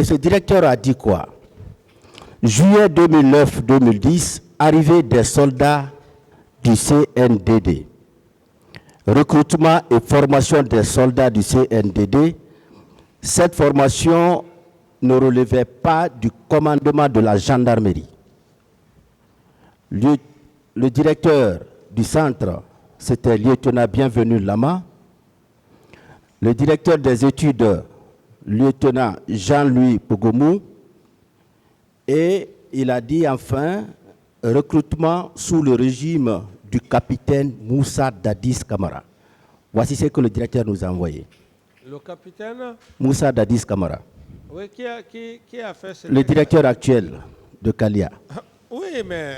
Et ce directeur a dit quoi? Juillet 2009-2010, arrivée des soldats du CNDD. Recrutement et formation des soldats du CNDD. Cette formation ne relevait pas du commandement de la gendarmerie. Le directeur du centre, c'était lieutenant Bienvenu Lama. Le directeur des études, lieutenant Jean-Louis Pogomou. Et il a dit enfin, recrutement sous le régime du capitaine Moussa Dadis Camara. Voici ce que le directeur nous a envoyé. Le capitaine Moussa Dadis Camara. Oui, qui a fait ce... Le directeur actuel de Kalia. Oui, mais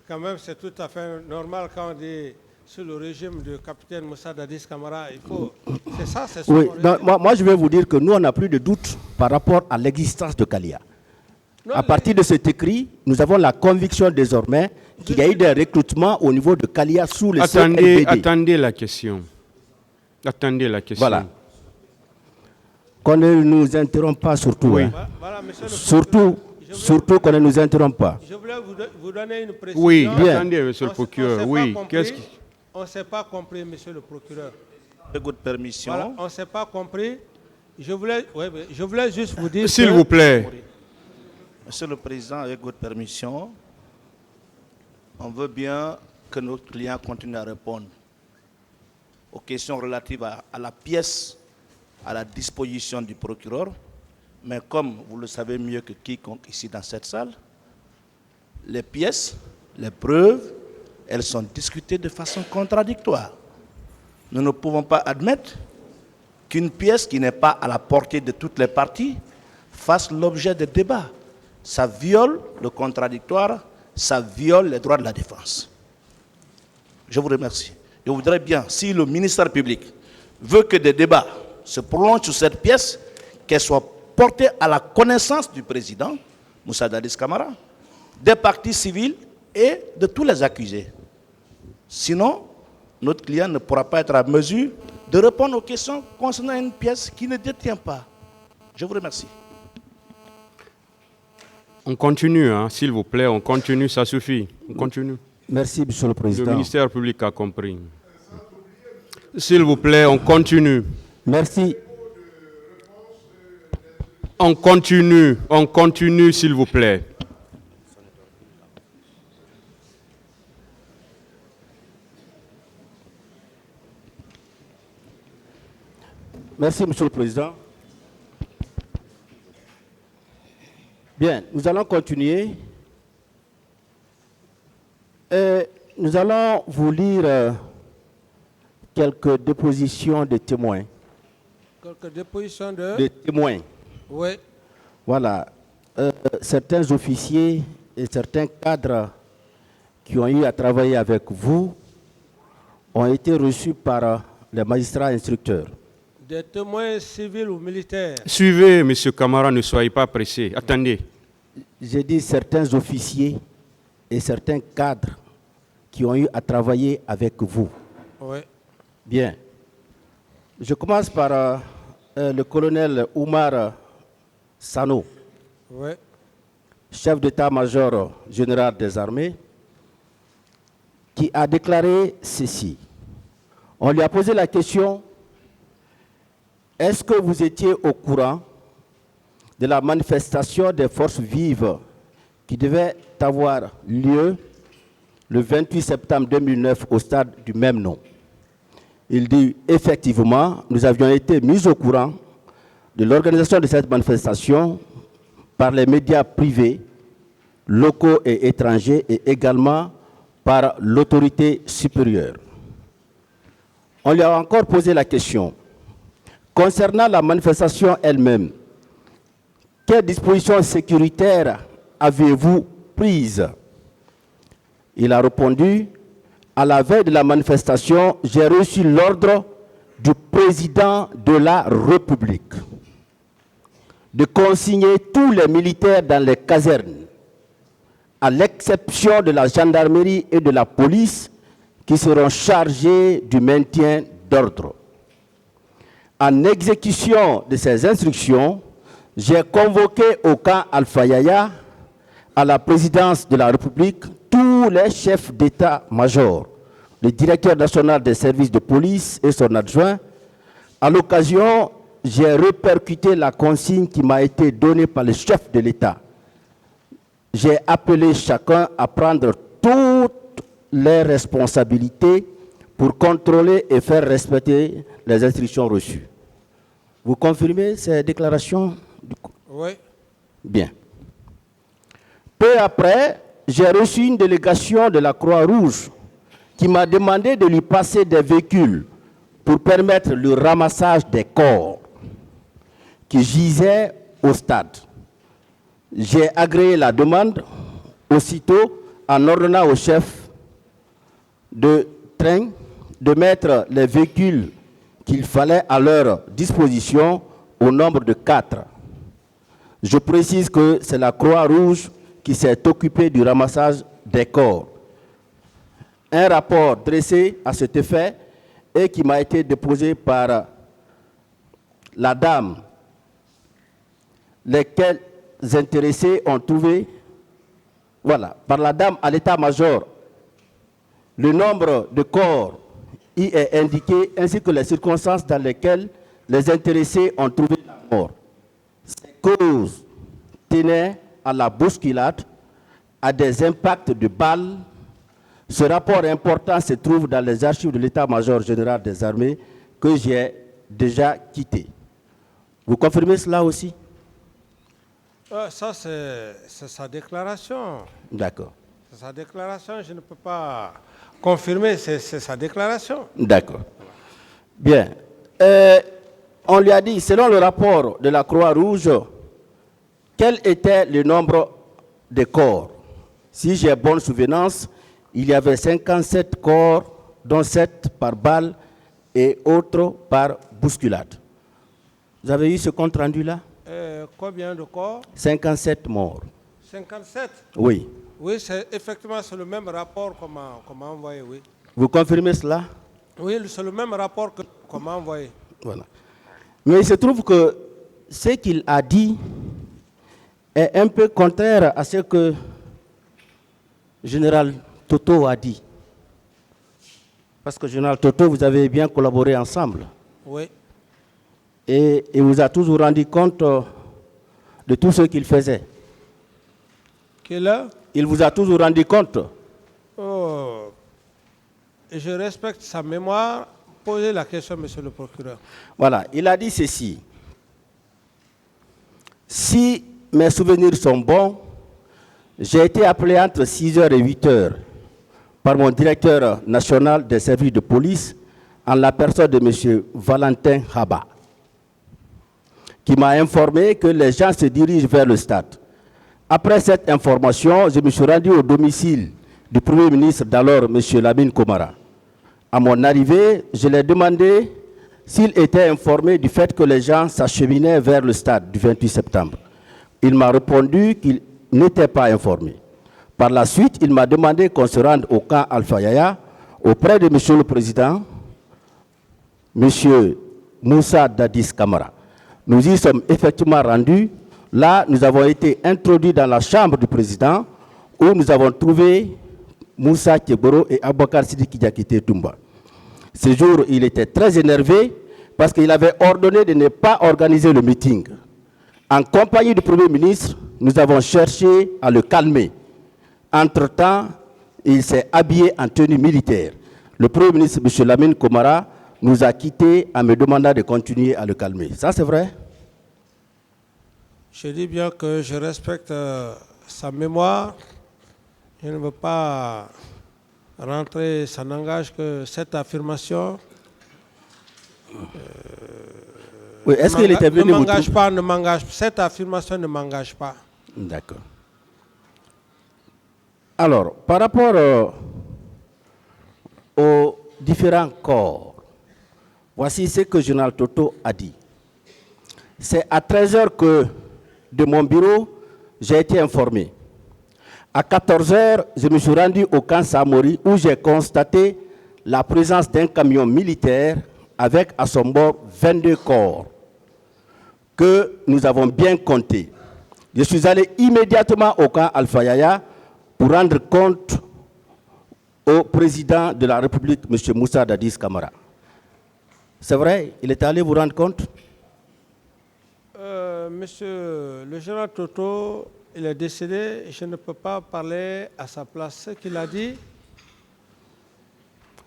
quand même, c'est tout à fait normal quand on dit sous le régime du capitaine Moussa Dadis Camara. Il faut... C'est ça, c'est Oui, moi, je vais vous dire que nous, on n'a plus de doute par rapport à l'existence de Kalia. À partir de cet écrit, nous avons la conviction désormais qu'il y a eu des recrutements au niveau de Kalia sous le CNDD. Attendez la question. Attendez la question. Voilà. Qu'on ne nous interrompt pas surtout. Oui. Hein. Voilà, surtout qu'on ne nous interrompt pas. Je voulais vous donner une précision. Oui, bien. Attendez, monsieur le procureur. Oui. On ne s'est pas compris, monsieur le procureur. Avec votre permission. Voilà, on ne s'est pas compris. Je voulais juste vous dire... S'il vous plaît. Monsieur le Président, avec votre permission, on veut bien que notre client continue à répondre aux questions relatives à la pièce à la disposition du procureur. Mais comme vous le savez mieux que quiconque ici dans cette salle, les pièces, les preuves, elles sont discutées de façon contradictoire. Nous ne pouvons pas admettre qu'une pièce qui n'est pas à la portée de toutes les parties fasse l'objet de débats. Ça viole le contradictoire, ça viole les droits de la défense. Je vous remercie. Je voudrais bien, si le ministère public veut que des débats se prolongent sur cette pièce, qu'elle soit portée à la connaissance du président, Moussa Dadis Camara, des parties civiles et de tous les accusés. Sinon, notre client ne pourra pas être à mesure de répondre aux questions concernant une pièce qui ne détient pas. Je vous remercie. On continue, hein, s'il vous plaît, on continue, ça suffit. On continue. Merci, monsieur le Président. Le ministère public a compris. S'il vous plaît, on continue. Merci. On continue, s'il vous plaît. Merci, monsieur le Président. Bien, nous allons continuer. Nous allons vous lire quelques dépositions de témoins. Quelques dépositions de... De témoins. Oui. Voilà. Certains officiers et certains cadres qui ont eu à travailler avec vous ont été reçus par les magistrats instructeurs. Des témoins civils ou militaires. Suivez, M. Camara, ne soyez pas pressé. Attendez. J'ai dit certains officiers et certains cadres qui ont eu à travailler avec vous. Oui. Bien. Je commence par le colonel Oumar Sano, oui, chef d'état-major général des armées, qui a déclaré ceci. On lui a posé la question: est-ce que vous étiez au courant de la manifestation des forces vives qui devait avoir lieu le 28 septembre 2009 au stade du même nom? Il dit: effectivement, nous avions été mis au courant de l'organisation de cette manifestation par les médias privés, locaux et étrangers, et également par l'autorité supérieure. On lui a encore posé la question: concernant la manifestation elle-même, quelles dispositions sécuritaires avez-vous prises? Il a répondu: à la veille de la manifestation, j'ai reçu l'ordre du président de la République de consigner tous les militaires dans les casernes, à l'exception de la gendarmerie et de la police, qui seront chargés du maintien d'ordre. En exécution de ces instructions, j'ai convoqué au camp Alpha Yaya, à la présidence de la République, tous les chefs d'état-major, le directeur national des services de police et son adjoint. À l'occasion, j'ai répercuté la consigne qui m'a été donnée par le chef de l'État. J'ai appelé chacun à prendre toutes les responsabilités pour contrôler et faire respecter les instructions reçues. Vous confirmez ces déclarations? Oui. Bien. Peu après, j'ai reçu une délégation de la Croix-Rouge qui m'a demandé de lui passer des véhicules pour permettre le ramassage des corps qui gisaient au stade. J'ai agréé la demande aussitôt en ordonnant au chef de train de mettre les véhicules qu'il fallait à leur disposition au nombre de 4. Je précise que c'est la Croix-Rouge qui s'est occupée du ramassage des corps. Un rapport dressé à cet effet et qui m'a été déposé par la dame, lesquels intéressés ont trouvé, voilà, par la dame à l'état-major, le nombre de corps y est indiqué, ainsi que les circonstances dans lesquelles les intéressés ont trouvé la mort. Ces causes tenaient à la bousculade, à des impacts de balles. Ce rapport important se trouve dans les archives de l'état-major général des armées que j'ai déjà quitté. Vous confirmez cela aussi? Ça, c'est sa déclaration. D'accord. C'est sa déclaration, je ne peux pas confirmer, c'est sa déclaration. D'accord. Bien. On lui a dit, selon le rapport de la Croix-Rouge, quel était le nombre de corps? Si j'ai bonne souvenance, il y avait 57 corps, dont 7 par balle et autres par bousculade. Vous avez eu ce compte rendu-là? Combien de corps? 57 morts. 57? Oui. Oui, effectivement, c'est le même rapport qu'on m'a envoyé, oui. Vous confirmez cela? Oui, c'est le même rapport qu'on m'a envoyé. Voilà. Mais il se trouve que ce qu'il a dit est un peu contraire à ce que le général Toto a dit. Parce que général Toto, vous avez bien collaboré ensemble. Oui. Et il vous a toujours rendu compte de tout ce qu'il faisait. Il vous a toujours rendu compte. Oh. Et je respecte sa mémoire. Posez la question, monsieur le procureur. Voilà, il a dit ceci. Si mes souvenirs sont bons, j'ai été appelé entre 6h et 8h par mon directeur national des services de police en la personne de M. Valentin Haba, qui m'a informé que les gens se dirigent vers le stade. Après cette information, je me suis rendu au domicile du Premier ministre d'alors, M. Lamine Komara. À mon arrivée, je lui ai demandé s'il était informé du fait que les gens s'acheminaient vers le stade du 28 septembre. Il m'a répondu qu'il n'était pas informé. Par la suite, il m'a demandé qu'on se rende au camp Alpha Yaya auprès de M. le Président, M. Moussa Dadis Camara. Nous y sommes effectivement rendus. Là, nous avons été introduits dans la chambre du président où nous avons trouvé Moussa Keboro et Abakar Sidiki Diakité Toumba. Ce jour, il était très énervé parce qu'il avait ordonné de ne pas organiser le meeting. En compagnie du Premier ministre, nous avons cherché à le calmer. Entre-temps, il s'est habillé en tenue militaire. Le Premier ministre, M. Lamine Komara, nous a quittés en me demandant de continuer à le calmer. Ça, c'est vrai? Je dis bien que je respecte sa mémoire. Je ne veux pas rentrer, ça n'engage que cette affirmation. Oui, est-ce qu'il était venu ne m'engage pas, cette affirmation ne m'engage pas. D'accord. Alors, par rapport aux différents corps, voici ce que le général Toto a dit. C'est à 13h que, de mon bureau, j'ai été informé. À 14h, je me suis rendu au camp Samori où j'ai constaté la présence d'un camion militaire avec à son bord 22 corps. que nous avons bien compté. Je suis allé immédiatement au camp Alpha Yaya pour rendre compte au président de la République, M. Moussa Dadis Camara. C'est vrai, il est allé vous rendre compte? Monsieur le général Toto, il est décédé, je ne peux pas parler à sa place. Ce qu'il a dit,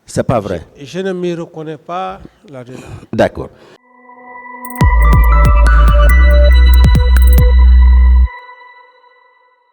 c'est pas vrai. je ne m'y reconnais pas là-dedans. D'accord.